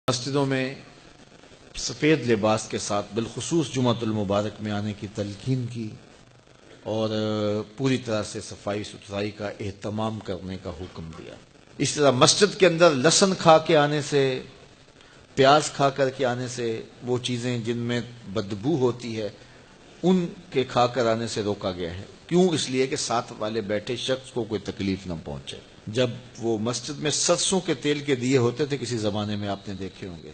مسجدوں میں سفید لباس کے ساتھ بالخصوص جمعۃ المبارک میں آنے کی تلقین کی اور پوری طرح سے صفائی ستھرائی کا اہتمام کرنے کا حکم دیا۔ اس طرح مسجد کے اندر لہسن کھا کے آنے سے، پیاز کھا کر کے آنے سے، وہ چیزیں جن میں بدبو ہوتی ہے ان کے کھا کر آنے سے روکا گیا ہے۔ کیوں؟ اس لیے کہ ساتھ والے بیٹھے شخص کو کوئی تکلیف نہ پہنچے۔ جب وہ مسجد میں سرسوں کے تیل کے دیے ہوتے تھے، کسی زمانے میں آپ نے دیکھے ہوں گے،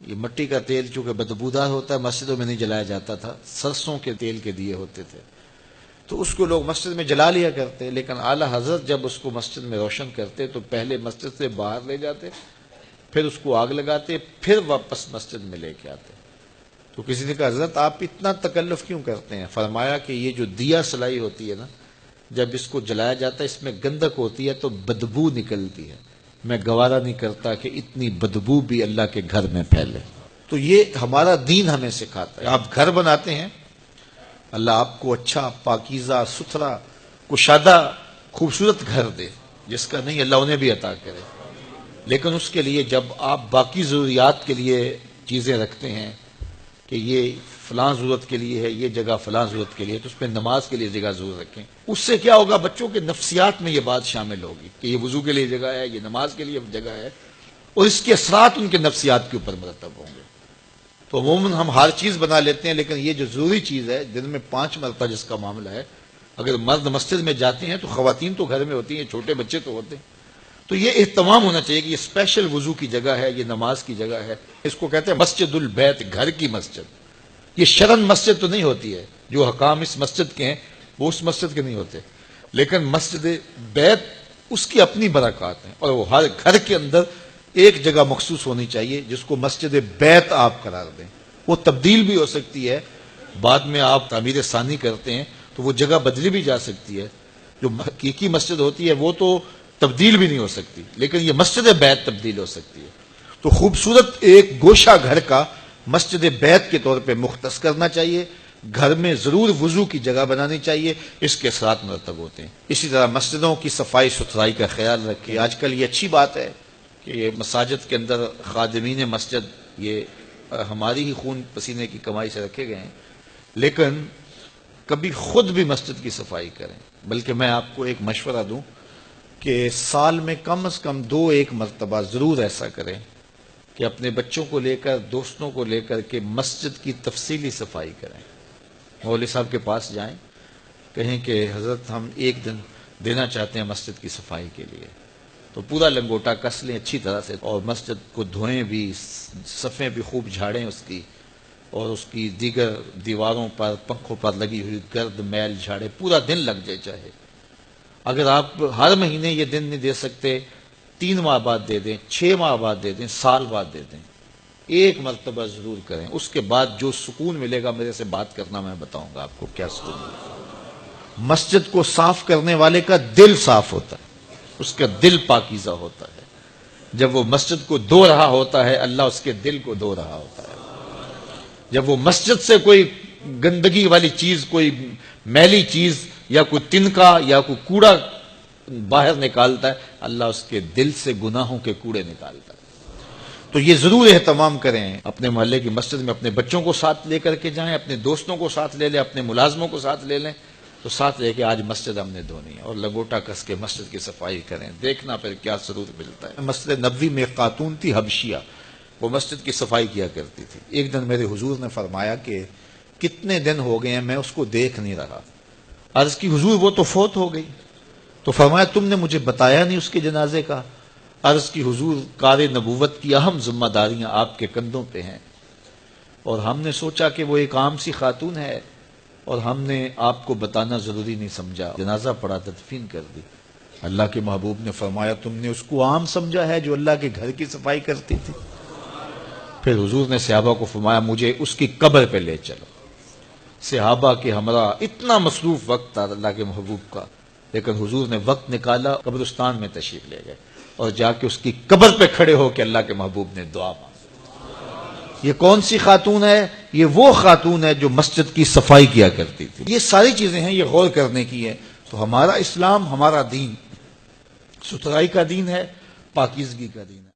یہ مٹی کا تیل چونکہ بدبودار ہوتا ہے مسجدوں میں نہیں جلایا جاتا تھا، سرسوں کے تیل کے دیے ہوتے تھے، تو اس کو لوگ مسجد میں جلا لیا کرتے، لیکن اعلیٰ حضرت جب اس کو مسجد میں روشن کرتے تو پہلے مسجد سے باہر لے جاتے، پھر اس کو آگ لگاتے، پھر واپس مسجد میں لے کے آتے۔ تو کسی نے کہا حضرت آپ اتنا تکلف کیوں کرتے ہیں؟ فرمایا کہ یہ جو دیا سلائی ہوتی ہے نا، جب اس کو جلایا جاتا ہے اس میں گندک ہوتی ہے تو بدبو نکلتی ہے، میں گوارا نہیں کرتا کہ اتنی بدبو بھی اللہ کے گھر میں پھیلے۔ تو یہ ہمارا دین ہمیں سکھاتا ہے۔ آپ گھر بناتے ہیں، اللہ آپ کو اچھا، پاکیزہ، ستھرا، کشادہ، خوبصورت گھر دے، جس کا نہیں اللہ انہیں بھی عطا کرے، لیکن اس کے لیے جب آپ باقی ضروریات کے لیے چیزیں رکھتے ہیں کہ یہ فلاں ضرورت کے لیے ہے، یہ جگہ فلاں ضرورت کے لیے، تو اس پہ نماز کے لیے جگہ ضرور رکھیں۔ اس سے کیا ہوگا؟ بچوں کے نفسیات میں یہ بات شامل ہوگی کہ یہ وضو کے لیے جگہ ہے، یہ نماز کے لیے جگہ ہے، اور اس کے اثرات ان کے نفسیات کے اوپر مرتب ہوں گے۔ تو عموماً ہم ہر چیز بنا لیتے ہیں، لیکن یہ جو ضروری چیز ہے دن میں 5 مرتبہ جس کا معاملہ ہے، اگر مرد مسجد میں جاتے ہیں تو خواتین تو گھر میں ہوتی ہیں، چھوٹے بچے تو ہوتے ہیں، تو یہ اہتمام ہونا چاہیے کہ یہ اسپیشل وضو کی جگہ ہے، یہ نماز کی جگہ ہے۔ اس کو کہتے ہیں مسجد البیت، گھر کی مسجد۔ یہ شرن مسجد تو نہیں ہوتی ہے، جو حکام اس مسجد کے ہیں وہ اس مسجد کے نہیں ہوتے، لیکن مسجد بیت اس کی اپنی برکات ہیں، اور وہ ہر گھر کے اندر ایک جگہ مخصوص ہونی چاہیے جس کو مسجد بیت آپ قرار دیں۔ وہ تبدیل بھی ہو سکتی ہے، بعد میں آپ تعمیر ثانی کرتے ہیں تو وہ جگہ بدلی بھی جا سکتی ہے۔ جو حقیقی مسجد ہوتی ہے وہ تو تبدیل بھی نہیں ہو سکتی، لیکن یہ مسجد بیت تبدیل ہو سکتی ہے۔ تو خوبصورت ایک گوشہ گھر کا مسجد بیت کے طور پہ مختص کرنا چاہیے، گھر میں ضرور وضو کی جگہ بنانی چاہیے، اس کے ساتھ مرتب ہوتے ہیں۔ اسی طرح مسجدوں کی صفائی ستھرائی کا خیال رکھیں۔ آج کل یہ اچھی بات ہے کہ یہ مساجد کے اندر خادمین مسجد یہ ہماری ہی خون پسینے کی کمائی سے رکھے گئے ہیں، لیکن کبھی خود بھی مسجد کی صفائی کریں۔ بلکہ میں آپ کو ایک مشورہ دوں کہ سال میں کم از کم 2-1 مرتبہ ضرور ایسا کریں کہ اپنے بچوں کو لے کر، دوستوں کو لے کر کے مسجد کی تفصیلی صفائی کریں۔ مولوی صاحب کے پاس جائیں، کہیں کہ حضرت ہم ایک دن دینا چاہتے ہیں مسجد کی صفائی کے لیے، تو پورا لنگوٹا کس لیں اچھی طرح سے، اور مسجد کو دھوئیں بھی، صفیں بھی خوب جھاڑیں اس کی، اور اس کی دیگر دیواروں پر، پنکھوں پر لگی ہوئی گرد میل جھاڑیں، پورا دن لگ جائے چاہے۔ اگر آپ ہر مہینے یہ دن نہیں دے سکتے، 3 ماہ بعد دے دیں، 6 ماہ بعد دے دیں، سال بعد دے دیں، ایک مرتبہ ضرور کریں۔ اس کے بعد جو سکون ملے گا، میرے سے بات کرنا، میں بتاؤں گا آپ کو کیا سکون ملے گا۔ مسجد کو صاف کرنے والے کا دل صاف ہوتا ہے، اس کا دل پاکیزہ ہوتا ہے۔ جب وہ مسجد کو دھو رہا ہوتا ہے، اللہ اس کے دل کو دھو رہا ہوتا ہے۔ جب وہ مسجد سے کوئی گندگی والی چیز، کوئی میلی چیز یا کوئی تنکا یا کوئی کوڑا باہر نکالتا ہے، اللہ اس کے دل سے گناہوں کے کوڑے نکالتا ہے۔ تو یہ ضرور اہتمام کریں، اپنے محلے کی مسجد میں اپنے بچوں کو ساتھ لے کر کے جائیں، اپنے دوستوں کو ساتھ لے لیں، اپنے ملازموں کو ساتھ لے لیں، تو ساتھ لے کے آج مسجد ہم نے دھونی ہے، اور لنگوٹا کس کے مسجد کی صفائی کریں، دیکھنا پھر کیا سرور ملتا ہے۔ مسجد نبوی میں ایک خاتون تھی حبشیہ، وہ مسجد کی صفائی کیا کرتی تھی۔ ایک دن میرے حضور نے فرمایا کہ کتنے دن ہو گئے ہیں میں اس کو دیکھ نہیں رہا۔ عرض کی حضور وہ تو فوت ہو گئی، تو فرمایا تم نے مجھے بتایا نہیں اس کے جنازے کا۔ عرض کی حضور کار نبوت کی اہم ذمہ داریاں آپ کے کندھوں پہ ہیں، اور ہم نے سوچا کہ وہ ایک عام سی خاتون ہے، اور ہم نے آپ کو بتانا ضروری نہیں سمجھا، جنازہ پڑھا، تدفین کر دی۔ اللہ کے محبوب نے فرمایا تم نے اس کو عام سمجھا ہے جو اللہ کے گھر کی صفائی کرتی تھی؟ پھر حضور نے صحابہ کو فرمایا مجھے اس کی قبر پہ لے چلو۔ صحابہ کے ہمراہ اتنا مصروف وقت تھا اللہ کے محبوب کا، لیکن حضور نے وقت نکالا، قبرستان میں تشریف لے گئے، اور جا کے اس کی قبر پہ کھڑے ہو کے اللہ کے محبوب نے دعا مانگی۔ یہ کون سی خاتون ہے؟ یہ وہ خاتون ہے جو مسجد کی صفائی کیا کرتی تھی۔ یہ ساری چیزیں ہیں، یہ غور کرنے کی ہے۔ تو ہمارا اسلام، ہمارا دین ستھرائی کا دین ہے، پاکیزگی کا دین ہے۔